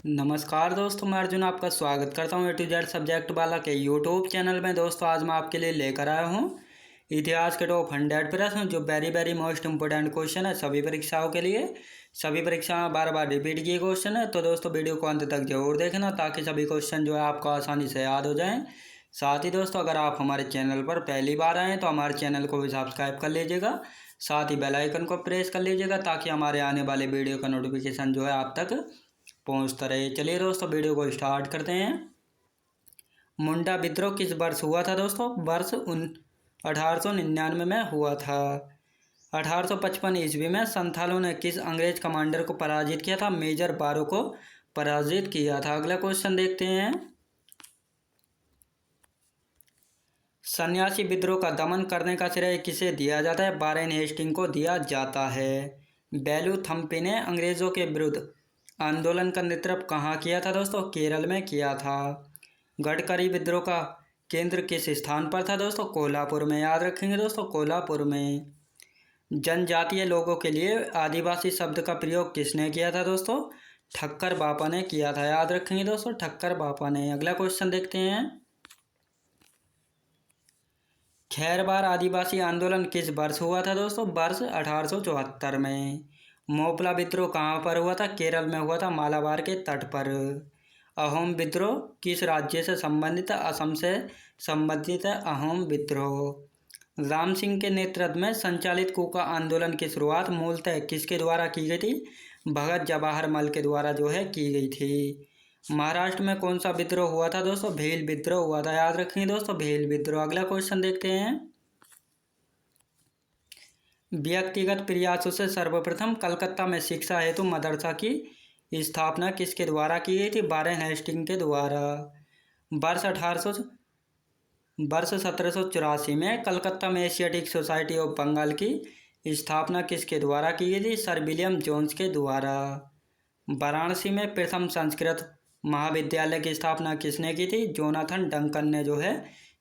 नमस्कार दोस्तों, मैं अर्जुन आपका स्वागत करता हूँ ए टू जेड सब्जेक्ट वाला के यूट्यूब चैनल में। दोस्तों आज मैं आपके लिए लेकर आया हूँ इतिहास के टॉप 100 प्रश्न जो very very most important question है सभी परीक्षाओं के लिए। सभी परीक्षा में बार बार रिपीट किए क्वेश्चन है, तो दोस्तों वीडियो को अंत तक जरूर देखना ताकि सभी क्वेश्चन जो है आपको आसानी से याद हो जाएँ। साथ ही दोस्तों अगर आप हमारे चैनल पर पहली बार आएँ तो हमारे चैनल को भी सब्सक्राइब कर लीजिएगा, साथ ही बेल आइकन को प्रेस कर लीजिएगा ताकि हमारे आने वाले वीडियो का नोटिफिकेशन जो है आप तक पहुँचता रहे। चलिए दोस्तों वीडियो को स्टार्ट करते हैं। मुंडा विद्रोह किस वर्ष हुआ था दोस्तों? वर्ष 1899 में हुआ था। 1855 ईस्वी में संथालों ने किस अंग्रेज कमांडर को पराजित किया था? मेजर बारो को पराजित किया था। अगला क्वेश्चन देखते हैं। सन्यासी विद्रोह का दमन करने का श्रेय किसे दिया जाता है? वारेन हेस्टिंग को दिया जाता है। बेलू थम्पी ने अंग्रेजों के विरुद्ध आंदोलन का नेतृत्व कहाँ किया था दोस्तों? केरल में किया था। गडकरी विद्रोह का केंद्र किस स्थान पर था दोस्तों? कोल्हापुर में। याद रखेंगे दोस्तों, कोल्हापुर में। जनजातीय लोगों के लिए आदिवासी शब्द का प्रयोग किसने किया था दोस्तों? ठक्कर बापा ने किया था। याद रखेंगे दोस्तों, ठक्कर बापा ने। अगला क्वेश्चन देखते हैं। खैरवार आदिवासी आंदोलन किस वर्ष हुआ था दोस्तों? वर्ष 1874 में। मोपला विद्रोह कहाँ पर हुआ था? केरल में हुआ था, मालाबार के तट पर। अहोम विद्रोह किस राज्य से संबंधित है? असम से संबंधित है अहोम विद्रोह। राम सिंह के नेतृत्व में संचालित कूका आंदोलन की शुरुआत मूलतः किसके द्वारा की गई थी? भगत जवाहर मल के द्वारा जो है की गई थी। महाराष्ट्र में कौन सा विद्रोह हुआ था दोस्तों? भील विद्रोह हुआ था। याद रखेंगे दोस्तों, भील विद्रोह। अगला क्वेश्चन देखते हैं। व्यक्तिगत प्रयासों से सर्वप्रथम कलकत्ता में शिक्षा हेतु मदरसा की स्थापना किसके द्वारा की गई थी? वारेन हेस्टिंग के द्वारा। वर्ष 1784 में कलकत्ता में एशियाटिक सोसाइटी ऑफ बंगाल की स्थापना किसके द्वारा की गई थी? सर विलियम जोन्स के द्वारा। वाराणसी में प्रथम संस्कृत महाविद्यालय की स्थापना किसने की थी? जोनाथन डंकन ने जो है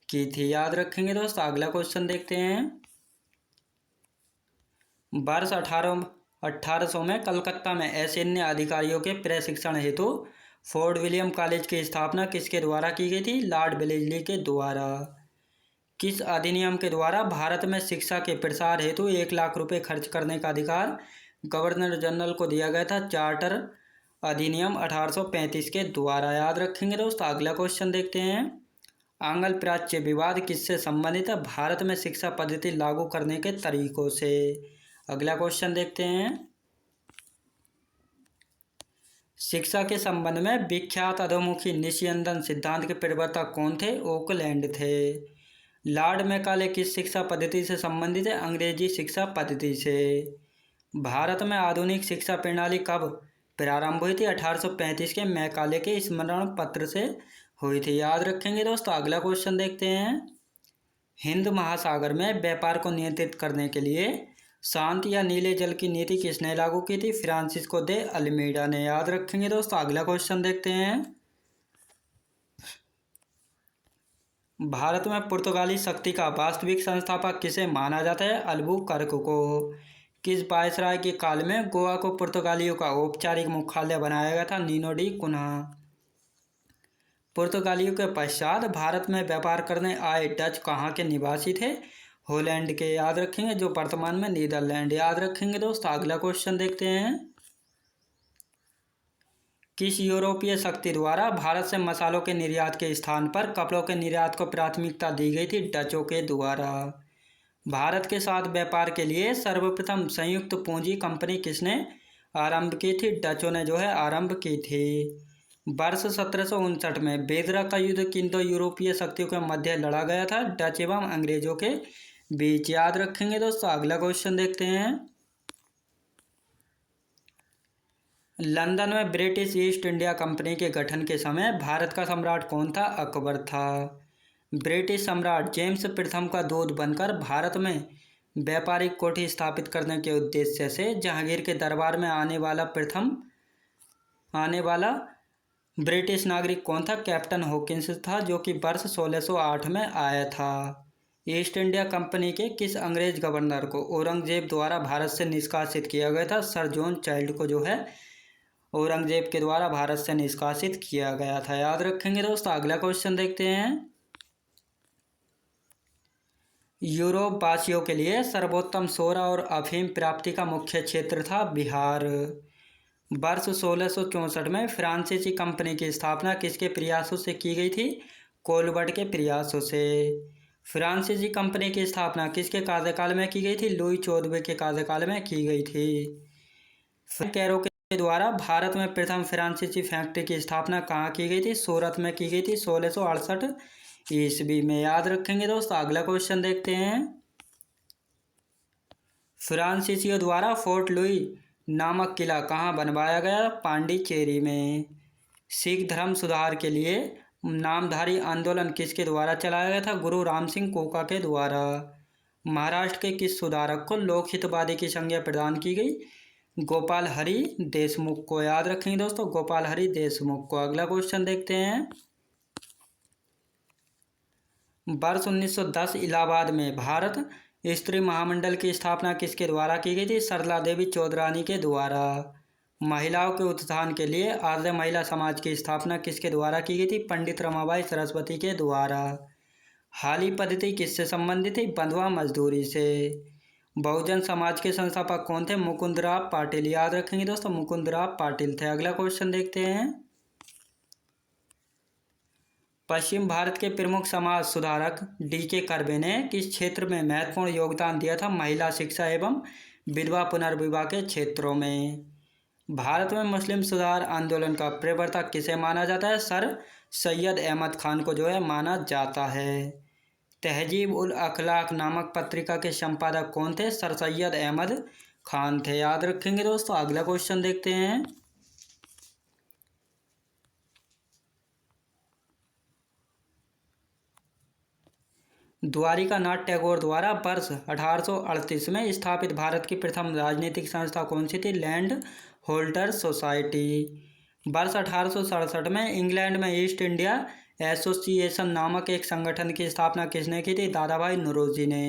की थी। याद रखेंगे दोस्तों। अगला क्वेश्चन देखते हैं। वर्ष 1800 में कलकत्ता में असैन्य अधिकारियों के प्रशिक्षण हेतु फोर्ट विलियम कॉलेज की स्थापना किसके द्वारा की गई थी? लॉर्ड वेलेस्ली के द्वारा। किस अधिनियम के द्वारा भारत में शिक्षा के प्रसार हेतु 1 लाख रुपए खर्च करने का अधिकार गवर्नर जनरल को दिया गया था? चार्टर अधिनियम 1835 के द्वारा। याद रखेंगे दोस्तों। अगला क्वेश्चन देखते हैं। आंग्ल प्राच्य विवाद किससे संबंधित है? भारत में शिक्षा पद्धति लागू करने के तरीकों से। अगला क्वेश्चन देखते हैं। शिक्षा के संबंध में विख्यात अधोमुखी निस्यंदन सिद्धांत के प्रवर्तक कौन थे? ओकलैंड थे। लॉर्ड मैकाले किस शिक्षा पद्धति से संबंधित है? अंग्रेजी शिक्षा पद्धति से। भारत में आधुनिक शिक्षा प्रणाली कब प्रारंभ हुई थी? 1835 के मैकाले के स्मरण पत्र से हुई थी। याद रखेंगे दोस्तों। अगला क्वेश्चन देखते हैं। हिंद महासागर में व्यापार को नियंत्रित करने के लिए शांत या नीले जल की नीति किसने लागू की थी? फ्रांसिस्को दे अल्मीडा ने। याद रखेंगे दोस्तों। अगला क्वेश्चन देखते हैं। भारत में पुर्तगाली शक्ति का वास्तविक संस्थापक किसे माना जाता है? अल्बुकर्क को। किस वायसराय के काल में गोवा को पुर्तगालियों का औपचारिक मुख्यालय बनाया गया था? Nino da Cunha. पुर्तगालियों के पश्चात भारत में व्यापार करने आए डच कहाँ के निवासी थे? हॉलैंड के। याद रखेंगे, जो वर्तमान में नीदरलैंड। याद रखेंगे दोस्तों। अगला क्वेश्चन देखते हैं। किस यूरोपीय शक्ति द्वारा भारत से मसालों के निर्यात के स्थान पर कपड़ों के निर्यात को प्राथमिकता दी गई थी? डचों के द्वारा। भारत के साथ व्यापार के लिए सर्वप्रथम संयुक्त पूंजी कंपनी किसने आरंभ की थी? डचों ने जो है आरंभ की थी। वर्ष 1759 में बेदरा का युद्ध किन दो यूरोपीय शक्तियों के मध्य लड़ा गया था? डच एवं अंग्रेजों के बीच। याद रखेंगे दोस्तों। अगला क्वेश्चन देखते हैं। लंदन में ब्रिटिश ईस्ट इंडिया कंपनी के गठन के समय भारत का सम्राट कौन था? अकबर था। ब्रिटिश सम्राट जेम्स प्रथम का दूत बनकर भारत में व्यापारिक कोठी स्थापित करने के उद्देश्य से जहांगीर के दरबार में आने वाला ब्रिटिश नागरिक कौन था? कैप्टन हॉकिंस था, जो कि वर्ष 1608 में आया था। ईस्ट इंडिया कंपनी के किस अंग्रेज गवर्नर को औरंगजेब द्वारा भारत से निष्कासित किया गया था? सर जॉन चाइल्ड को जो है औरंगजेब के द्वारा भारत से निष्कासित किया गया था। याद रखेंगे दोस्तों। अगला क्वेश्चन देखते हैं। यूरोप वासियों के लिए सर्वोत्तम सोरा और अफीम प्राप्ति का मुख्य क्षेत्र था बिहार। वर्ष 1664 में फ्रांसीसी कंपनी की स्थापना किसके प्रयासों से की गई थी? कोलबर्ट के प्रयासों से। फ्रांसीसी कंपनी की स्थापना किसके कार्यकाल में की गई थी? लुई 14वें के कार्यकाल में की गई थी। कैरो के द्वारा भारत में प्रथम फ्रांसीसी फैक्ट्री की स्थापना कहाँ की गई थी? सूरत में की गई थी 1668 ईस्वी में। याद रखेंगे दोस्तों। अगला क्वेश्चन देखते हैं। फ्रांसीसियों द्वारा फोर्ट लुई नामक किला कहाँ बनवाया गया? पांडिचेरी में। सिख धर्म सुधार के लिए नामधारी आंदोलन किसके द्वारा चलाया गया था? गुरु राम सिंह कोका के द्वारा। महाराष्ट्र के किस सुधारक को लोकहितवादी की संज्ञा प्रदान की गई? गोपाल हरि देशमुख को। याद रखेंगे दोस्तों, गोपाल हरि देशमुख को। अगला क्वेश्चन देखते हैं। वर्ष 1910 इलाहाबाद में भारत स्त्री महामंडल की स्थापना किसके द्वारा की गई थी? सरला देवी चौधरानी के द्वारा। महिलाओं के उत्थान के लिए आर्य महिला समाज की स्थापना किसके द्वारा की गई थी? पंडित रमाबाई सरस्वती के द्वारा। हाली पद्धति किससे संबंधित थी? बंधुआ मजदूरी से। बहुजन समाज के संस्थापक कौन थे? मुकुंदराव पाटिल। याद रखेंगे दोस्तों, मुकुंदराव पाटिल थे। अगला क्वेश्चन देखते हैं। पश्चिम भारत के प्रमुख समाज सुधारक डी.के. कर्वे ने किस क्षेत्र में महत्वपूर्ण योगदान दिया था? महिला शिक्षा एवं विधवा पुनर्विवाह के क्षेत्रों में। भारत में मुस्लिम सुधार आंदोलन का प्रवर्तक किसे माना जाता है? सर सैयद अहमद खान को जो है माना जाता है। तहजीब उल अखलाक नामक पत्रिका के संपादक कौन थे? सर सैयद अहमद खान थे। याद रखेंगे दोस्तों। अगला क्वेश्चन देखते हैं। द्वारिकानाथ टैगोर द्वारा वर्ष 1838 में स्थापित भारत की प्रथम राजनीतिक संस्था कौन सी थी? Land holders society. वर्ष 1867 में इंग्लैंड में ईस्ट इंडिया एसोसिएशन नामक एक संगठन की स्थापना किसने की थी? दादाभाई नौरोजी ने।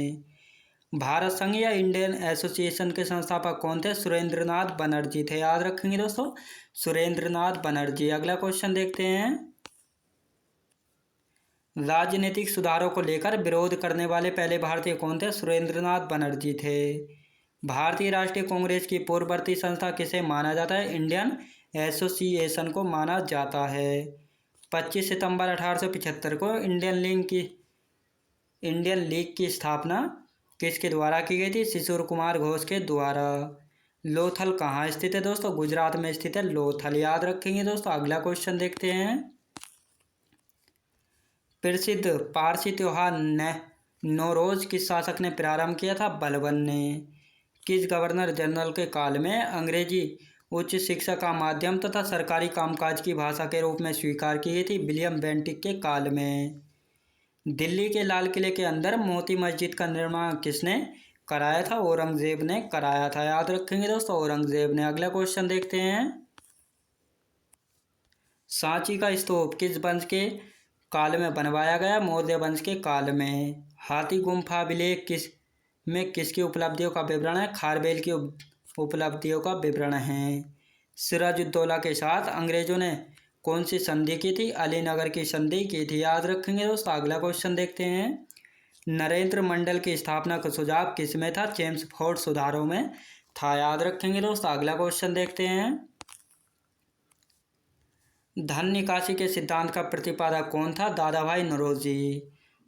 भारत संघ या इंडियन एसोसिएशन के संस्थापक कौन थे? सुरेंद्रनाथ बनर्जी थे। याद रखेंगे दोस्तों, सुरेंद्रनाथ बनर्जी। अगला क्वेश्चन देखते हैं। राजनीतिक सुधारों को लेकर विरोध करने वाले पहले भारतीय कौन थे? सुरेंद्रनाथ बनर्जी थे। भारतीय राष्ट्रीय कांग्रेस की पूर्ववर्ती संस्था किसे माना जाता है? इंडियन एसोसिएशन को माना जाता है। 25 सितंबर 1875 को इंडियन लीग की स्थापना किसके द्वारा की गई थी? शिशिर कुमार घोष के द्वारा। लोथल कहाँ स्थित है दोस्तों? गुजरात में स्थित है लोथल। याद रखेंगे दोस्तों। अगला क्वेश्चन देखते हैं। प्रसिद्ध पारसी त्योहार नौरोज किस शासक ने प्रारंभ किया था? बलबन ने। किस गवर्नर जनरल के काल में अंग्रेजी उच्च शिक्षा का माध्यम तथा सरकारी कामकाज की भाषा के रूप में स्वीकार की गई थी? विलियम बेंटिक के काल में। दिल्ली के लाल किले के अंदर मोती मस्जिद का निर्माण किसने कराया था? औरंगजेब ने कराया था। याद रखेंगे दोस्तों, औरंगजेब ने। अगला क्वेश्चन देखते हैं। सांची का स्तूप किस वंश के काल में बनवाया गया? मौर्य वंश के काल में। हाथी गुम्फा अभिलेख किसकी उपलब्धियों का विवरण है? खारवेल की उपलब्धियों का विवरण है। सिराजुद्दौला के साथ अंग्रेजों ने कौन सी संधि की थी? अलीनगर की संधि की थी। याद रखेंगे दोस्तों। अगला क्वेश्चन देखते हैं। नरेंद्र मंडल की स्थापना का सुझाव किस में था? चेम्सफोर्ड सुधारों में था। याद रखेंगे दोस्तों। अगला क्वेश्चन देखते हैं। धन निकासी के सिद्धांत का प्रतिपादक कौन था? दादाभाई नौरोजी।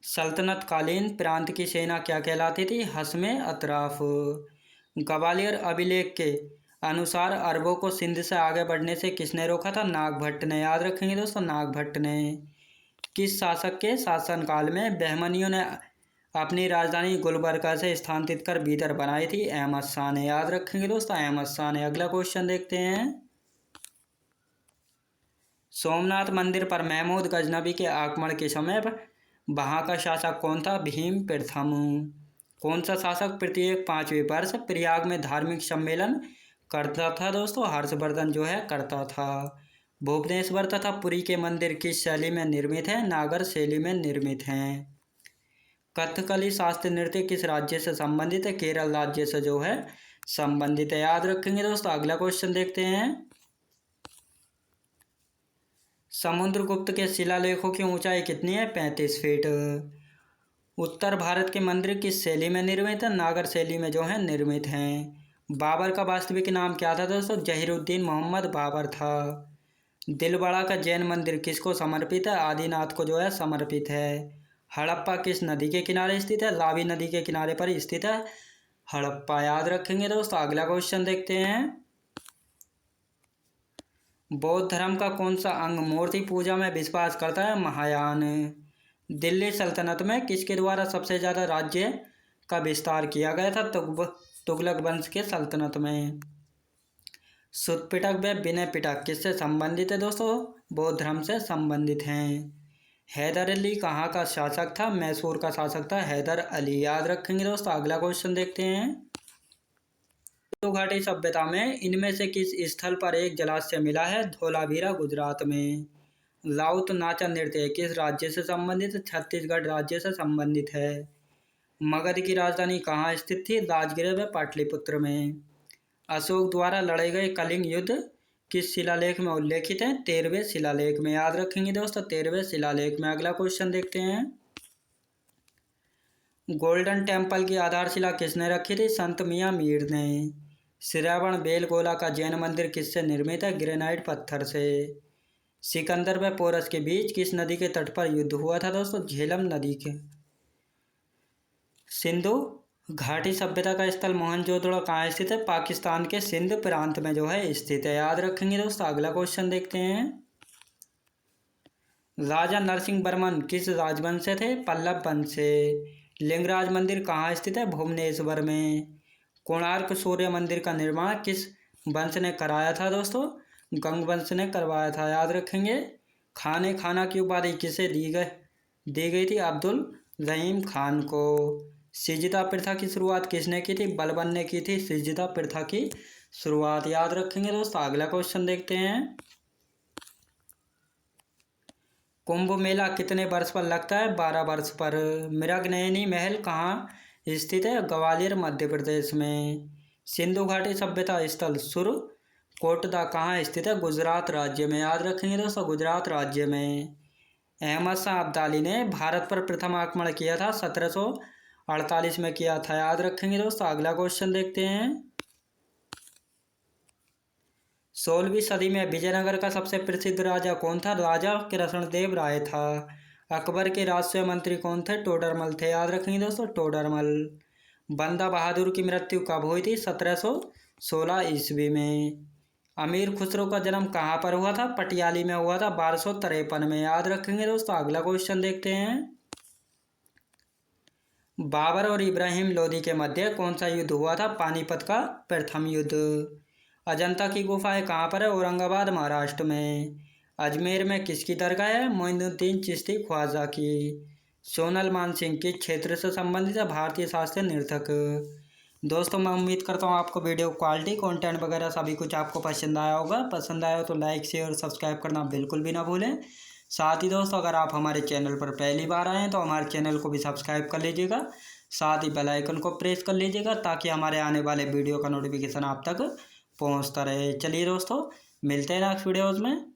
सल्तनत कालीन प्रांत की सेना क्या कहलाती थी? हस्मे अतराफ। ग्वालियर अभिलेख के अनुसार अरबों को सिंध से आगे बढ़ने से किसने रोका था? नागभट्ट ने। याद रखेंगे दोस्तों, नागभट्ट ने। किस शासक के शासनकाल में बहमनियों ने अपनी राजधानी गुलबर्गा से स्थानांतरित कर बीदर बनाई थी? अहमद शाह ने। याद रखेंगे दोस्तों, अहमद शाह ने। अगला क्वेश्चन देखते हैं। सोमनाथ मंदिर पर महमूद गजनबी के आक्रमण के समय वहाँ का शासक कौन था? भीम प्रथम। कौन सा शासक प्रत्येक 5वें वर्ष प्रयाग में धार्मिक सम्मेलन करता था दोस्तों? हर्षवर्धन जो है करता था। भुवनेश्वर तथा पुरी के मंदिर किस शैली में निर्मित हैं? नागर शैली में निर्मित हैं। कथकली शास्त्रीय नृत्य किस राज्य से संबंधित है? केरल राज्य से जो है संबंधित है। याद रखेंगे दोस्तों। अगला क्वेश्चन देखते हैं। समुद्रगुप्त के शिलालेखों की ऊंचाई कितनी है? 35 फीट। उत्तर भारत के मंदिर किस शैली में निर्मित है? नागर शैली में जो है निर्मित हैं। बाबर का वास्तविक नाम क्या था दोस्तों? जहीरुद्दीन मोहम्मद बाबर था। दिलवाड़ा का जैन मंदिर किसको समर्पित है? आदिनाथ को जो है समर्पित है। हड़प्पा किस नदी के किनारे स्थित है? रावी नदी के किनारे पर स्थित है हड़प्पा। याद रखेंगे दोस्तों। अगला क्वेश्चन देखते हैं। बौद्ध धर्म का कौन सा अंग मूर्ति पूजा में विश्वास करता है? महायान। दिल्ली सल्तनत में किसके द्वारा सबसे ज़्यादा राज्य का विस्तार किया गया था? तुगलक वंश के सल्तनत में। शुद्ध पिटक व विनय पिटक किससे संबंधित है दोस्तों? बौद्ध धर्म से संबंधित हैं। हैदर अली कहाँ का शासक था? मैसूर का शासक था हैदर अली। याद रखेंगे दोस्तों। अगला क्वेश्चन देखते हैं। सिंधु घाटी सभ्यता में इनमें से किस स्थल पर एक जलाशय मिला है? धोलावीरा गुजरात में। राउत नाचा नृत्य किस राज्य से संबंधित है? छत्तीसगढ़ राज्य से संबंधित है। मगध की राजधानी कहाँ स्थित थी? राजगृह व पाटलिपुत्र में। अशोक द्वारा लड़े गए कलिंग युद्ध किस शिलालेख में उल्लेखित है? 13वें शिलालेख में। याद रखेंगे दोस्तों। 13वें शिलालेख में। अगला क्वेश्चन देखते हैं। गोल्डन टेम्पल की आधारशिला किसने रखी थी? संत मियां मीर ने। श्रावण बेलगोला का जैन मंदिर किससे निर्मित है? ग्रेनाइट पत्थर से। सिकंदर व पोरस के बीच किस नदी के तट पर युद्ध हुआ था दोस्तों? झेलम नदी के। सिंधु घाटी सभ्यता का स्थल मोहनजोदड़ो कहाँ स्थित है? पाकिस्तान के सिंध प्रांत में जो है स्थित है। याद रखेंगे दोस्तों। अगला क्वेश्चन देखते हैं। राजा नरसिंह वर्मन किस राजवंश से थे? पल्लव वंश से। लिंगराज मंदिर कहाँ स्थित है? भुवनेश्वर में। कोणार्क सूर्य मंदिर का निर्माण किस वंश ने कराया था दोस्तों? गंग वंश ने करवाया था। याद रखेंगे। खाने खाना की उपाधि किसे दी गई थी? अब्दुल रहीम खान को। सिजदा प्रथा की शुरुआत किसने की थी? बलबन ने की थी सिजदा प्रथा की शुरुआत। याद रखेंगे दोस्तों। अगला क्वेश्चन देखते हैं। कुंभ मेला कितने वर्ष पर लगता है? 12 वर्ष पर। मृगनयनी महल कहाँ स्थित है? ग्वालियर मध्य प्रदेश में। सिंधु घाटी सभ्यता स्थल सुरकोटदा कहाँ स्थित है? गुजरात राज्य में। याद रखेंगे दोस्तों। गुजरात राज्य में। अहमद शाह अब्दाली ने भारत पर प्रथम आक्रमण किया था 1748 में किया था। याद रखेंगे दोस्तों। अगला क्वेश्चन देखते हैं। 16वीं सदी में विजयनगर का सबसे प्रसिद्ध राजा कौन था? राजा कृष्णदेव राय था। अकबर के राजस्व मंत्री कौन थे? टोडरमल थे। याद रखेंगे दोस्तों। टोडरमल। बंदा बहादुर की मृत्यु कब हुई थी? 1716 ईस्वी में। अमीर खुसरो का जन्म कहाँ पर हुआ था? पटियाली में हुआ था 1253 में। याद रखेंगे दोस्तों। अगला क्वेश्चन देखते हैं। बाबर और इब्राहिम लोदी के मध्य कौन सा युद्ध हुआ था? पानीपत का प्रथम युद्ध। अजंता की गुफाएं कहाँ पर है? औरंगाबाद महाराष्ट्र में। अजमेर में किसकी दरगाह है? मोइनुद्दीन चिश्ती ख्वाजा की। सोनल मानसिंह किस क्षेत्र से संबंधित है? भारतीय शास्त्रीय नर्तक। दोस्तों मैं उम्मीद करता हूँ आपको वीडियो क्वालिटी कंटेंट वगैरह सभी कुछ आपको पसंद आया होगा। पसंद आया हो तो लाइक शेयर और सब्सक्राइब करना बिल्कुल भी ना भूलें। साथ ही दोस्तों अगर आप हमारे चैनल पर पहली बार आए हैं तो हमारे चैनल को भी सब्सक्राइब कर लीजिएगा। साथ ही बेल आइकन को प्रेस कर लीजिएगा ताकि हमारे आने वाले वीडियो का नोटिफिकेशन आप तक पहुंचता रहे। चलिए दोस्तों मिलते हैं नेक्स्ट वीडियोज़ में।